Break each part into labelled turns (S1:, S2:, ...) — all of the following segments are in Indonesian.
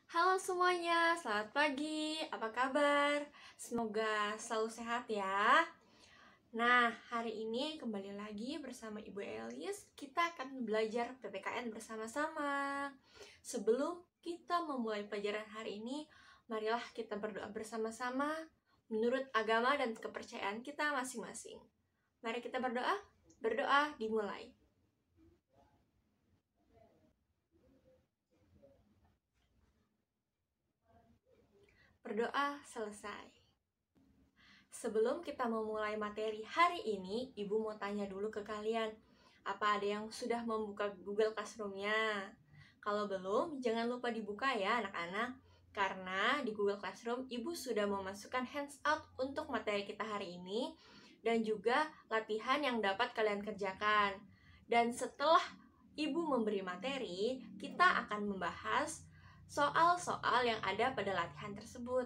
S1: Halo semuanya, selamat pagi. Apa kabar? Semoga selalu sehat ya. Nah, hari ini kembali lagi bersama Ibu Elis. Kita akan belajar PPKN bersama-sama. Sebelum kita memulai pelajaran hari ini, marilah kita berdoa bersama-sama menurut agama dan kepercayaan kita masing-masing. Mari kita berdoa. Berdoa dimulai. Berdoa selesai. Sebelum kita memulai materi hari ini, Ibu mau tanya dulu ke kalian, apa ada yang sudah membuka Google Classroom-nya? Kalau belum, jangan lupa dibuka ya anak-anak, karena di Google Classroom Ibu sudah memasukkan handout untuk materi kita hari ini, dan juga latihan yang dapat kalian kerjakan. Dan setelah Ibu memberi materi, kita akan membahas soal-soal yang ada pada latihan tersebut.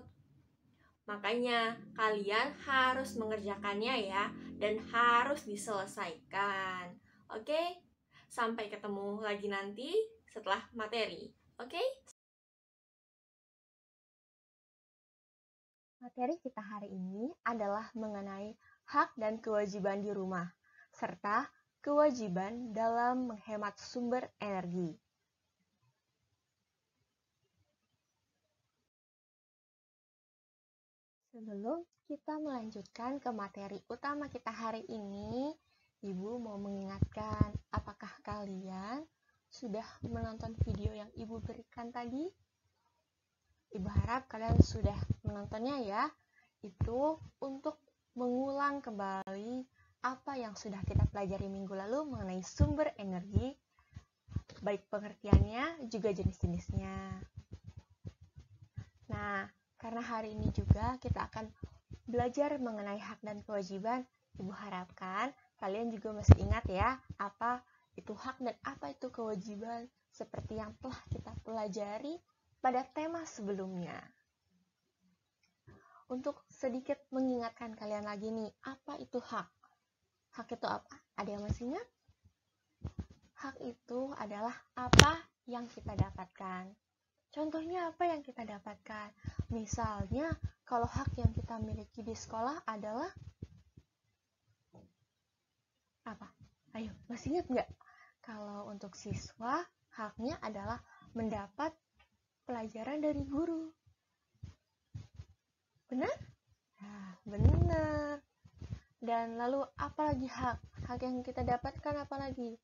S1: Makanya kalian harus mengerjakannya ya, dan harus diselesaikan. Oke? Sampai ketemu lagi nanti setelah materi. Oke?
S2: Materi kita hari ini adalah mengenai hak dan kewajiban di rumah, serta kewajiban dalam menghemat sumber energi. Sebelum kita melanjutkan ke materi utama kita hari ini, Ibu mau mengingatkan, apakah kalian sudah menonton video yang Ibu berikan tadi? Ibu harap kalian sudah menontonnya ya. Itu untuk mengulang kembali apa yang sudah kita pelajari minggu lalu mengenai sumber energi, baik pengertiannya juga jenis-jenisnya. Nah, karena hari ini juga kita akan belajar mengenai hak dan kewajiban, Ibu harapkan kalian juga masih ingat ya, apa itu hak dan apa itu kewajiban, seperti yang telah kita pelajari pada tema sebelumnya. Untuk sedikit mengingatkan kalian lagi nih, apa itu hak? Hak itu apa? Ada yang masih ingat? Hak itu adalah apa yang kita dapatkan. Contohnya apa yang kita dapatkan? Misalnya, kalau hak yang kita miliki di sekolah adalah apa? Ayo, masih ingat nggak? Kalau untuk siswa, haknya adalah mendapat pelajaran dari guru. Benar? Nah, benar. Dan lalu apa lagi hak? Hak yang kita dapatkan apa lagi?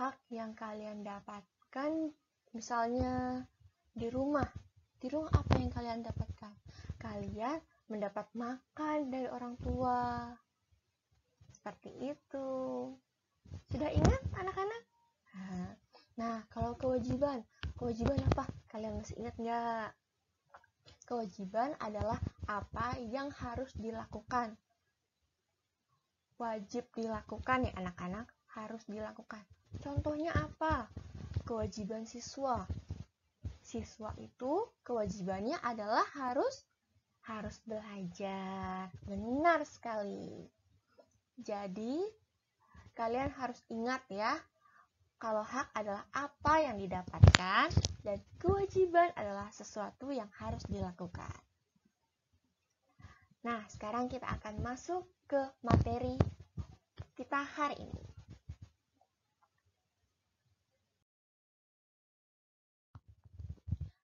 S2: Hak yang kalian dapatkan misalnya di rumah. Di rumah apa yang kalian dapatkan? Kalian mendapat makan dari orang tua. Seperti itu. Sudah ingat anak-anak? Nah, kalau kewajiban. Kewajiban apa? Kalian masih ingat nggak? Kewajiban adalah apa yang harus dilakukan. Wajib dilakukan ya anak-anak, harus dilakukan. Contohnya apa? Kewajiban siswa. Siswa itu kewajibannya adalah harus belajar. Benar sekali. Jadi, kalian harus ingat ya, kalau hak adalah apa yang didapatkan dan kewajiban adalah sesuatu yang harus dilakukan. Nah, sekarang kita akan masuk ke materi kita hari ini.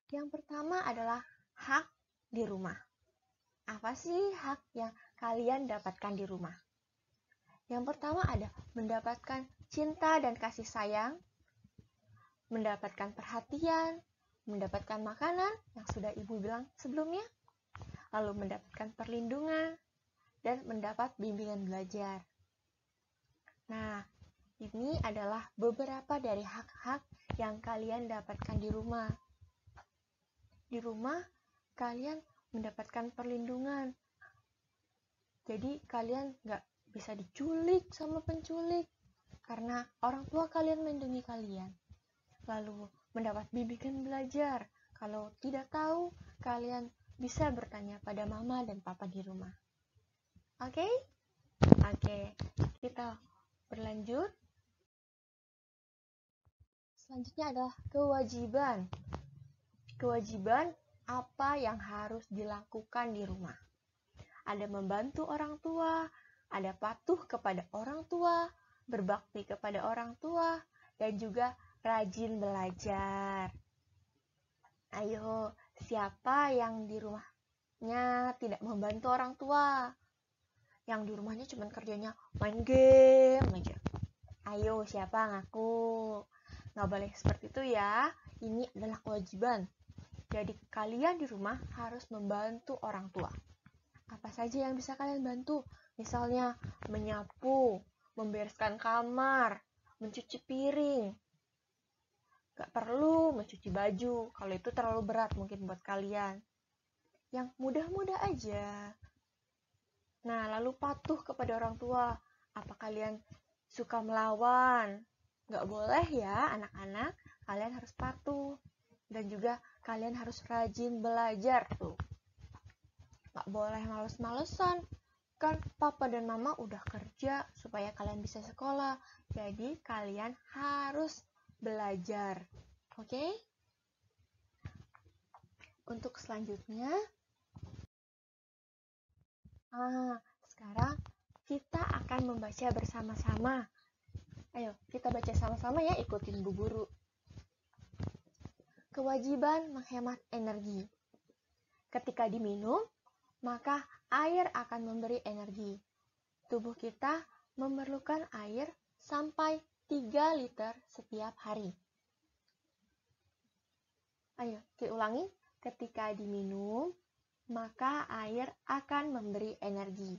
S2: Yang pertama adalah hak di rumah. Apa sih hak yang kalian dapatkan di rumah? Yang pertama ada mendapatkan cinta dan kasih sayang, mendapatkan perhatian, mendapatkan makanan yang sudah Ibu bilang sebelumnya, lalu mendapatkan perlindungan, dan mendapat bimbingan belajar. Nah, ini adalah beberapa dari hak-hak yang kalian dapatkan di rumah. Di rumah, kalian mendapatkan perlindungan. Jadi, kalian nggak bisa diculik sama penculik, karena orang tua kalian melindungi kalian. Lalu, mendapat bimbingan belajar. Kalau tidak tahu, kalian bisa bertanya pada mama dan papa di rumah. Oke? Oke, kita berlanjut. Selanjutnya adalah kewajiban. Kewajiban apa yang harus dilakukan di rumah? Ada membantu orang tua, ada patuh kepada orang tua, berbakti kepada orang tua, dan juga rajin belajar. Ayo, siapa yang di rumahnya tidak membantu orang tua? Yang di rumahnya cuma kerjanya main game aja. Ayo, siapa ngaku? Nggak boleh seperti itu ya. Ini adalah kewajiban. Jadi kalian di rumah harus membantu orang tua. Apa saja yang bisa kalian bantu? Misalnya menyapu, membereskan kamar, mencuci piring. Gak perlu mencuci baju, kalau itu terlalu berat mungkin buat kalian. Yang mudah-mudah aja. Nah, lalu patuh kepada orang tua. Apa kalian suka melawan? Gak boleh ya anak-anak, kalian harus patuh. Dan juga kalian harus rajin belajar tuh. Gak boleh males-malesan. Kan papa dan mama udah kerja supaya kalian bisa sekolah. Jadi kalian harus belajar. Oke? Untuk selanjutnya, sekarang kita akan membaca bersama-sama. Ayo, kita baca sama-sama ya, ikutin Bu Guru. Kewajiban menghemat energi. Ketika diminum, maka air akan memberi energi. Tubuh kita memerlukan air sampai 3 liter setiap hari. Ayo, kita ulangi. Ketika diminum, maka air akan memberi energi.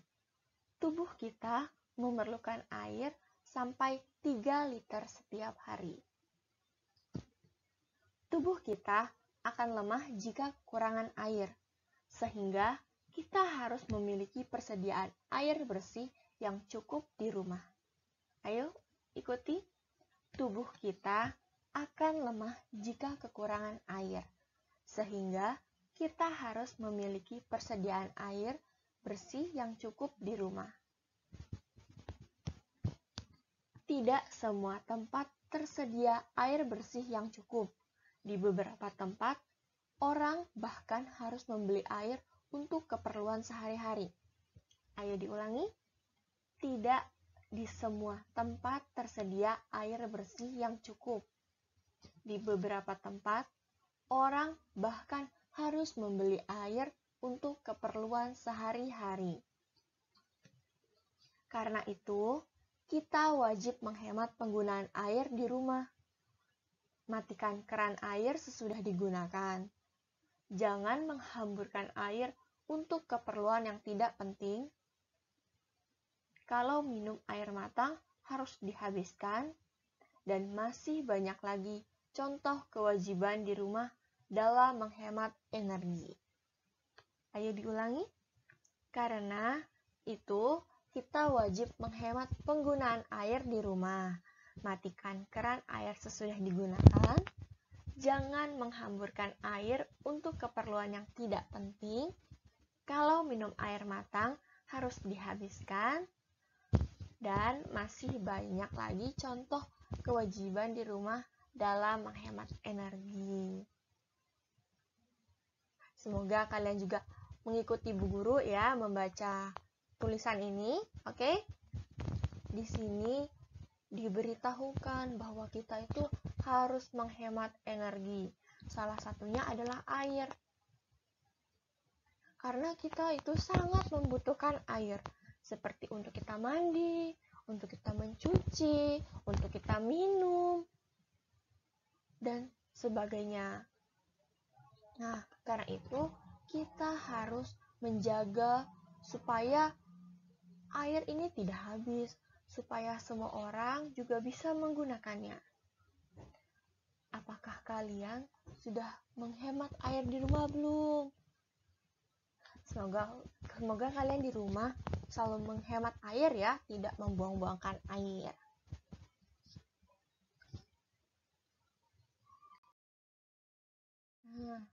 S2: Tubuh kita memerlukan air sampai 3 liter setiap hari. Tubuh kita akan lemah jika kekurangan air, sehingga kita harus memiliki persediaan air bersih yang cukup di rumah. Ayo, ikuti. Tubuh kita akan lemah jika kekurangan air, sehingga kita harus memiliki persediaan air bersih yang cukup di rumah. Tidak semua tempat tersedia air bersih yang cukup. Di beberapa tempat, orang bahkan harus membeli air untuk keperluan sehari-hari. Ayo diulangi. Tidak di semua tempat tersedia air bersih yang cukup. Di beberapa tempat, orang bahkan harus membeli air untuk keperluan sehari-hari. Karena itu, kita wajib menghemat penggunaan air di rumah. Matikan keran air sesudah digunakan. Jangan menghamburkan air untuk keperluan yang tidak penting. Kalau minum air matang harus dihabiskan. Dan masih banyak lagi contoh kewajiban di rumah dalam menghemat energi. Ayo diulangi. Karena itu, kita wajib menghemat penggunaan air di rumah. Matikan keran air sesudah digunakan. Jangan menghamburkan air untuk keperluan yang tidak penting. Kalau minum air matang harus dihabiskan. Dan masih banyak lagi contoh kewajiban di rumah dalam menghemat energi. Semoga kalian juga mengikuti Bu Guru ya membaca tulisan ini, oke? Di sini diberitahukan bahwa kita itu harus menghemat energi. Salah satunya adalah air. Karena kita itu sangat membutuhkan air. Seperti untuk kita mandi, untuk kita mencuci, untuk kita minum, dan sebagainya. Nah, karena itu kita harus menjaga supaya air ini tidak habis, supaya semua orang juga bisa menggunakannya. Apakah kalian sudah menghemat air di rumah belum? Semoga kalian di rumah selalu menghemat air ya, tidak membuang-buangkan air. Nah,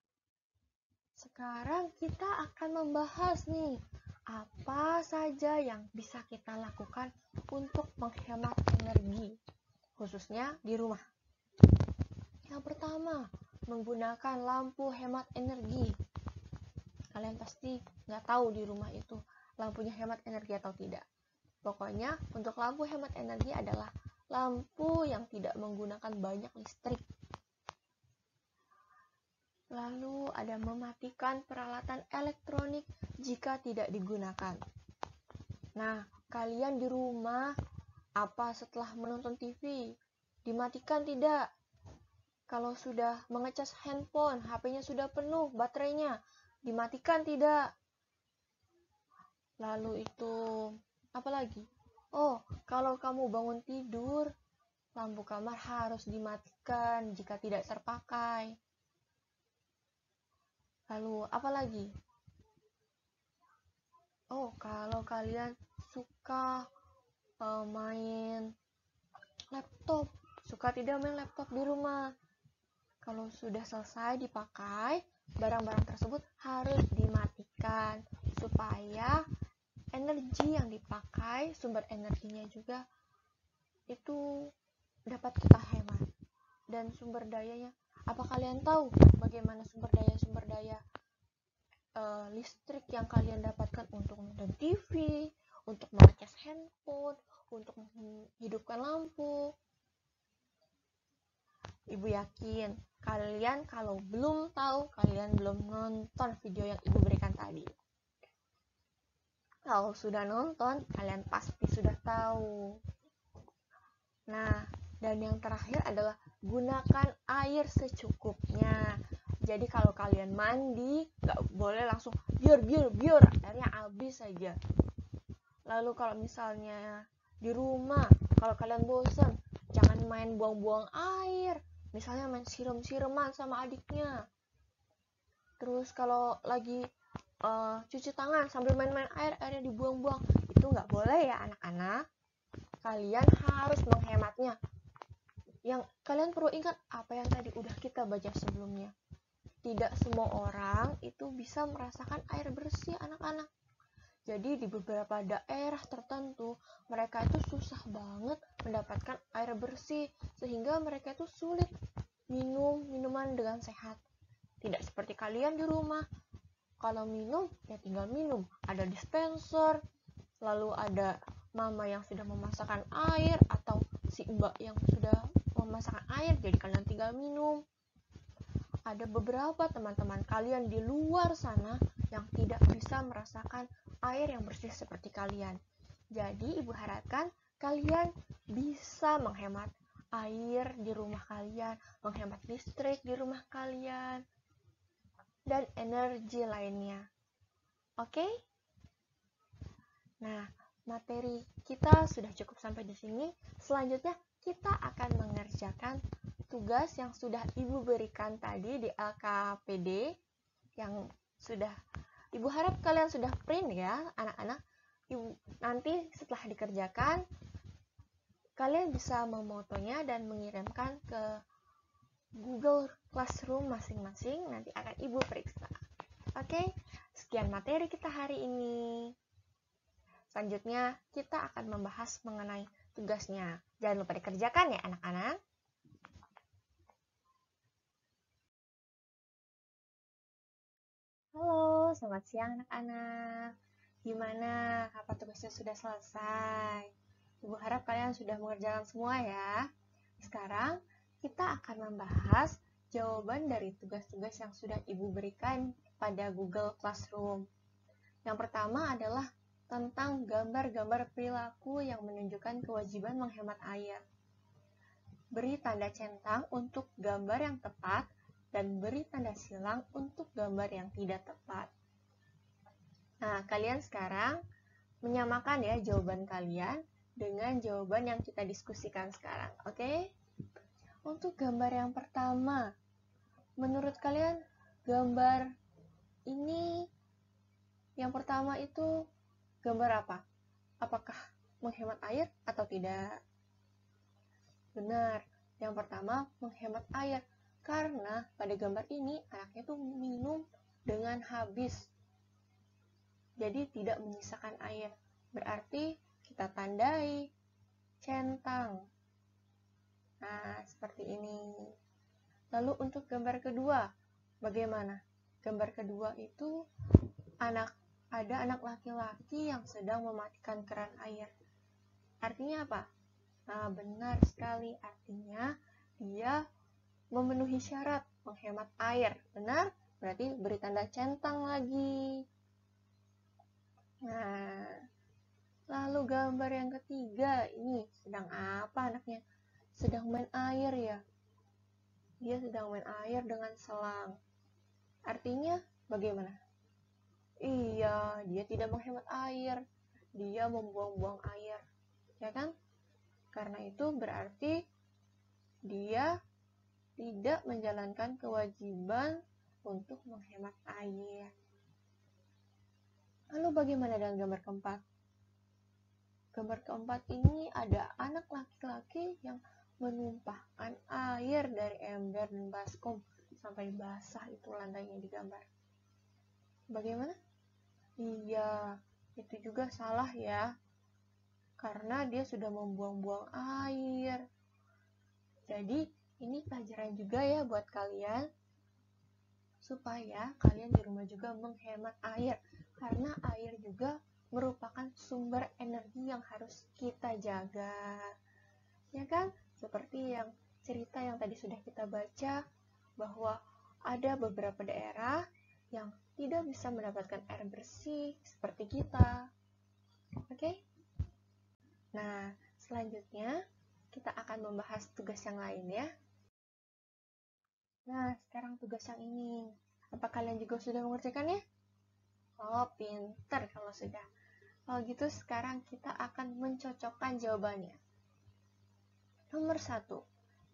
S2: sekarang kita akan membahas nih, apa saja yang bisa kita lakukan untuk menghemat energi, khususnya di rumah. Yang pertama, menggunakan lampu hemat energi. Kalian pasti nggak tahu di rumah itu lampunya hemat energi atau tidak. Pokoknya untuk lampu hemat energi adalah lampu yang tidak menggunakan banyak listrik. Lalu ada mematikan peralatan elektronik jika tidak digunakan. Nah, kalian di rumah, apa setelah menonton TV? Dimatikan tidak? Kalau sudah mengecas handphone, HP-nya sudah penuh baterainya, dimatikan tidak? Lalu itu, apa lagi? Oh, kalau kamu bangun tidur, lampu kamar harus dimatikan jika tidak terpakai. Lalu, apa lagi? Oh, kalau kalian suka main laptop, suka tidak main laptop di rumah. Kalau sudah selesai dipakai, barang-barang tersebut harus dimatikan supaya energi yang dipakai, sumber energinya juga itu dapat kita hemat. Dan sumber dayanya, apa kalian tahu bagaimana sumber daya listrik yang kalian dapatkan untuk nonton TV, untuk mengecas handphone, untuk menghidupkan lampu? Ibu yakin kalian kalau belum tahu, kalian belum nonton video yang ibu berikan tadi. Kalau sudah nonton, kalian pasti sudah tahu. Nah, dan yang terakhir adalah gunakan air secukupnya. Jadi kalau kalian mandi, nggak boleh langsung biar, airnya habis saja. Lalu kalau misalnya di rumah, kalau kalian bosan, jangan main buang-buang air. Misalnya main siram-siraman sama adiknya. Terus kalau lagi cuci tangan sambil main-main airnya dibuang-buang. Itu nggak boleh ya anak-anak. Kalian harus menghematnya. Yang kalian perlu ingat apa yang tadi udah kita baca sebelumnya. Tidak semua orang itu bisa merasakan air bersih anak-anak. Jadi di beberapa daerah tertentu mereka itu susah banget mendapatkan air bersih sehingga mereka itu sulit minum minuman dengan sehat. Tidak seperti kalian di rumah. Kalau minum ya tinggal minum. Ada dispenser, lalu ada mama yang sudah memasakkan air atau si mbak yang sudah memasakkan air jadi kalian tinggal minum. Ada beberapa teman-teman kalian di luar sana yang tidak bisa merasakan air yang bersih seperti kalian. Jadi ibu harapkan kalian bisa menghemat air di rumah kalian, menghemat listrik di rumah kalian, dan energi lainnya. Oke? Nah, materi kita sudah cukup sampai di sini. Selanjutnya kita akan mengerjakan tugas yang sudah ibu berikan tadi di LKPD yang sudah ibu harap kalian sudah print ya anak-anak. Ibu nanti setelah dikerjakan kalian bisa memotonya dan mengirimkan ke Google Classroom masing-masing, nanti akan ibu periksa. Oke, sekian materi kita hari ini. Selanjutnya kita akan membahas mengenai tugasnya. Jangan lupa dikerjakan ya anak-anak. Halo, selamat siang anak-anak. Gimana? Apa tugasnya sudah selesai? Ibu harap kalian sudah mengerjakan semua ya. Sekarang kita akan membahas jawaban dari tugas-tugas yang sudah ibu berikan pada Google Classroom. Yang pertama adalah tentang gambar-gambar perilaku yang menunjukkan kewajiban menghemat air. Beri tanda centang untuk gambar yang tepat dan beri tanda silang untuk gambar yang tidak tepat. Nah, kalian sekarang menyamakan ya jawaban kalian dengan jawaban yang kita diskusikan sekarang, oke? Untuk gambar yang pertama, menurut kalian gambar ini yang pertama itu gambar apa? Apakah menghemat air atau tidak? Benar, yang pertama menghemat air. Karena pada gambar ini anaknya tuh minum dengan habis. Jadi tidak menyisakan air. Berarti kita tandai centang. Nah, seperti ini. Lalu untuk gambar kedua, bagaimana? Gambar kedua itu ada anak laki-laki yang sedang mematikan keran air. Artinya apa? Nah, benar sekali. Artinya dia memenuhi syarat menghemat air. Benar? Berarti beri tanda centang lagi. Nah, lalu gambar yang ketiga, ini sedang apa anaknya? Sedang main air ya. Dia sedang main air dengan selang. Artinya bagaimana? Iya, dia tidak menghemat air. Dia membuang-buang air. Ya kan? Karena itu berarti dia tidak menjalankan kewajiban untuk menghemat air. Lalu bagaimana dengan gambar keempat? Gambar keempat ini ada anak laki-laki yang menumpahkan air dari ember dan baskom sampai basah itu lantainya digambar. Bagaimana? Iya, itu juga salah ya. Karena dia sudah membuang-buang air. Jadi, ini pelajaran juga ya buat kalian. Supaya kalian di rumah juga menghemat air. Karena air juga merupakan sumber energi yang harus kita jaga. Ya kan? Seperti yang cerita yang tadi sudah kita baca, bahwa ada beberapa daerah yang tidak bisa mendapatkan air bersih seperti kita. Oke? Nah, selanjutnya kita akan membahas tugas yang lain ya. Nah, sekarang tugas yang ini. Apa kalian juga sudah mengerjakannya? Oh, pinter kalau sudah. Kalau gitu sekarang kita akan mencocokkan jawabannya. Nomor 1.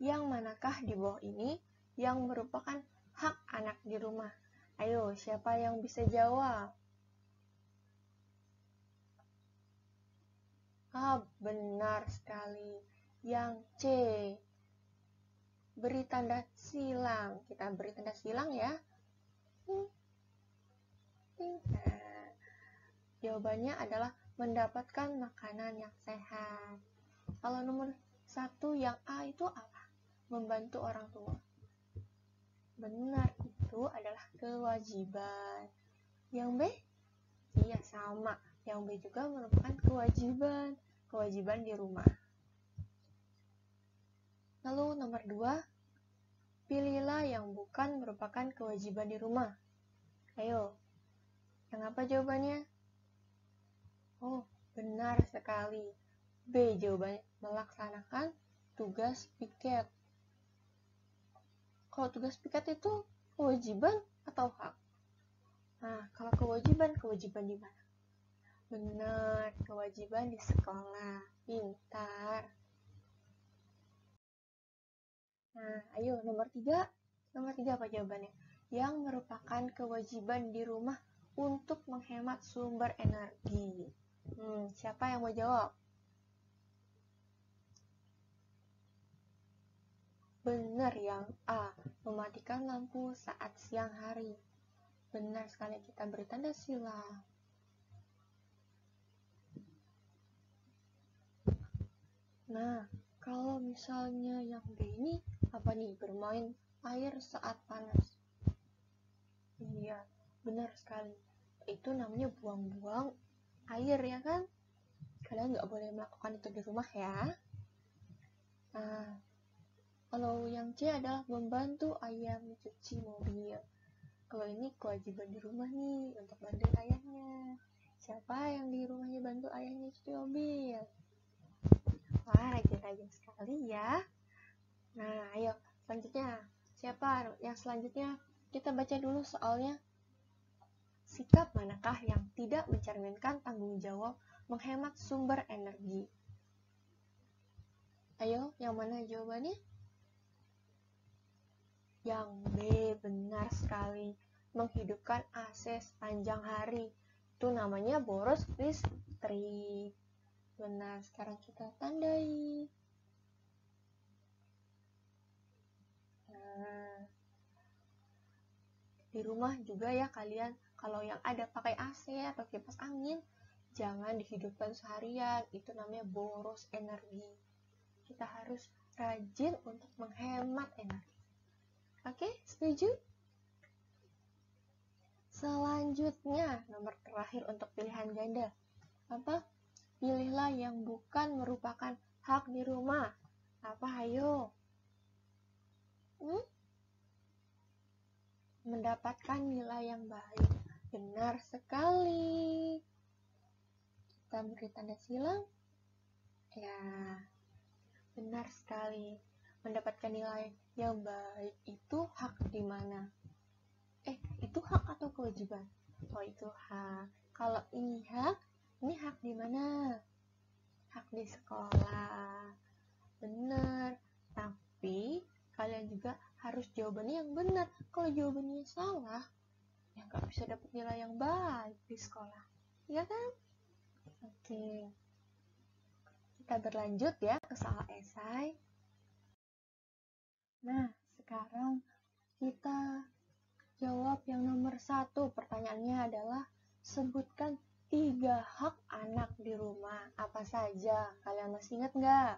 S2: Yang manakah di bawah ini yang merupakan hak anak di rumah? Ayo, siapa yang bisa jawab? Ah, benar sekali. Yang C. Beri tanda silang. Kita beri tanda silang ya. Nah, jawabannya adalah mendapatkan makanan yang sehat. Kalau nomor 1 yang A itu apa? Membantu orang tua. Benar, itu adalah kewajiban. Yang B? Iya, sama. Yang B juga merupakan kewajiban. Kewajiban di rumah. Lalu nomor 2, pilihlah yang bukan merupakan kewajiban di rumah. Ayo, yang apa jawabannya? Oh, benar sekali. B jawabannya, melaksanakan tugas piket. Kalau tugas piket itu kewajiban atau hak? Nah, kalau kewajiban di mana? Benar, kewajiban di sekolah. Pintar. Nah, ayo nomor 3. Nomor 3 apa jawabannya? Yang merupakan kewajiban di rumah untuk menghemat sumber energi. Siapa yang mau jawab? Benar yang A, mematikan lampu saat siang hari. Benar sekali, kita beri tanda silang. Nah, kalau misalnya yang B ini apa nih? Bermain air saat panas. Iya, benar sekali. Itu namanya buang-buang air ya kan? Kalian nggak boleh melakukan itu di rumah ya. Nah, kalau yang C adalah membantu ayah mencuci mobil. Kalau ini kewajiban di rumah nih untuk bantu ayahnya. Siapa yang di rumahnya bantu ayahnya cuci mobil? Wah, rajin-rajin sekali ya. Nah, ayo selanjutnya. Siapa yang selanjutnya? Kita baca dulu soalnya. Sikap manakah yang tidak mencerminkan tanggung jawab menghemat sumber energi? Ayo, yang mana jawabannya? Yang B, benar sekali. Menghidupkan AC sepanjang hari. Itu namanya boros listrik. Benar, sekarang kita tandai. Nah, di rumah juga ya kalian, kalau yang ada pakai AC atau kipas angin, jangan dihidupkan seharian. Itu namanya boros energi. Kita harus rajin untuk menghemat energi. Oke, setuju? Selanjutnya, nomor terakhir untuk pilihan ganda. Apa? Pilihlah yang bukan merupakan hak di rumah. Apa, ayo? Mendapatkan nilai yang baik. Benar sekali. Kita beri tanda silang. Ya, benar sekali. Mendapatkan nilai yang baik itu hak di mana? Itu hak atau kewajiban? Oh, itu hak. Kalau ini hak di mana? Hak di sekolah. Benar. Tapi kalian juga harus jawabannya yang benar. Kalau jawabannya salah, ya nggak bisa dapat nilai yang baik di sekolah. Iya kan? Oke. Kita berlanjut ya ke soal esai. Nah, sekarang kita jawab yang nomor 1. Pertanyaannya adalah sebutkan 3 hak anak di rumah. Apa saja? Kalian masih ingat nggak?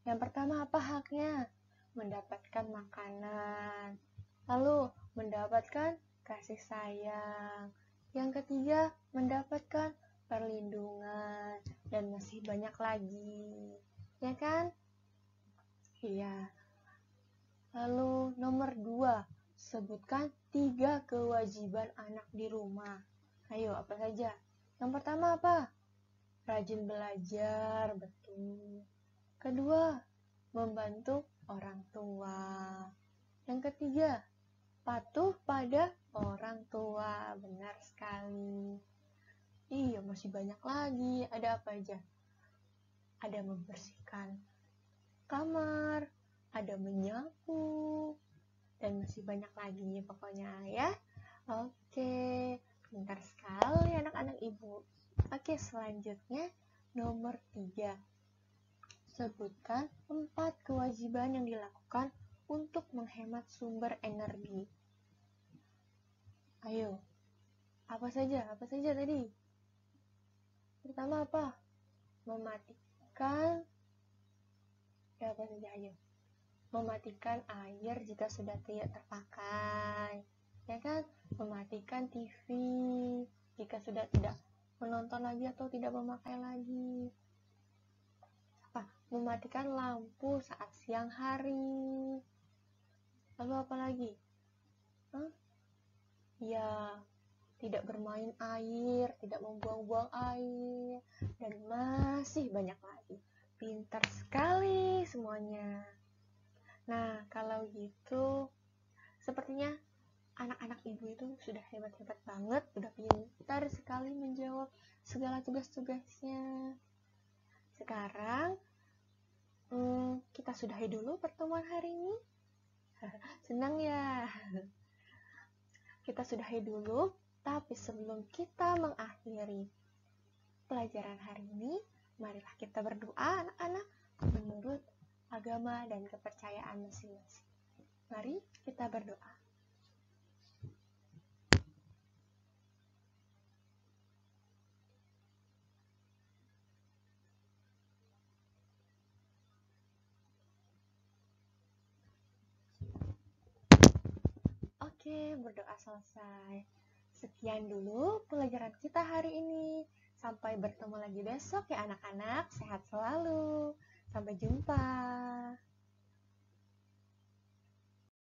S2: Yang pertama apa haknya? Mendapatkan makanan. Lalu mendapatkan kasih sayang. Yang ketiga mendapatkan perlindungan. Dan masih banyak lagi. Ya kan? Iya. Lalu nomor 2. Sebutkan 3 kewajiban anak di rumah. Ayo, apa saja? Yang pertama apa? Rajin belajar, betul. Kedua, membantu orang tua. Yang ketiga, patuh pada orang tua. Benar sekali. Iya, masih banyak lagi. Ada apa aja? Ada membersihkan kamar, ada menyapu, dan masih banyak lagi pokoknya ya. Oke, pintar sekali anak-anak ibu. Oke, selanjutnya nomor 3. Sebutkan 4 kewajiban yang dilakukan untuk menghemat sumber energi. Ayo, apa saja tadi? Pertama apa? Mematikan, apa saja ayo? Mematikan air jika sudah tidak terpakai, ya kan? Mematikan TV jika sudah tidak menonton lagi atau tidak memakai lagi. Apa? Mematikan lampu saat siang hari. Lalu apa lagi? Ya, tidak bermain air, tidak membuang-buang air, dan masih banyak lagi. Pintar sekali semuanya. Nah, kalau gitu, sepertinya anak-anak ibu itu sudah hebat-hebat banget, sudah pintar sekali menjawab segala tugas-tugasnya. Sekarang, kita sudahi dulu pertemuan hari ini. Senang ya? Kita sudahi dulu, tapi sebelum kita mengakhiri pelajaran hari ini, marilah kita berdoa anak-anak menurut agama dan kepercayaan masing-masing. Mari kita berdoa. Oke, berdoa selesai. Sekian dulu pelajaran kita hari ini. Sampai bertemu lagi besok ya anak-anak. Sehat selalu. Sampai jumpa.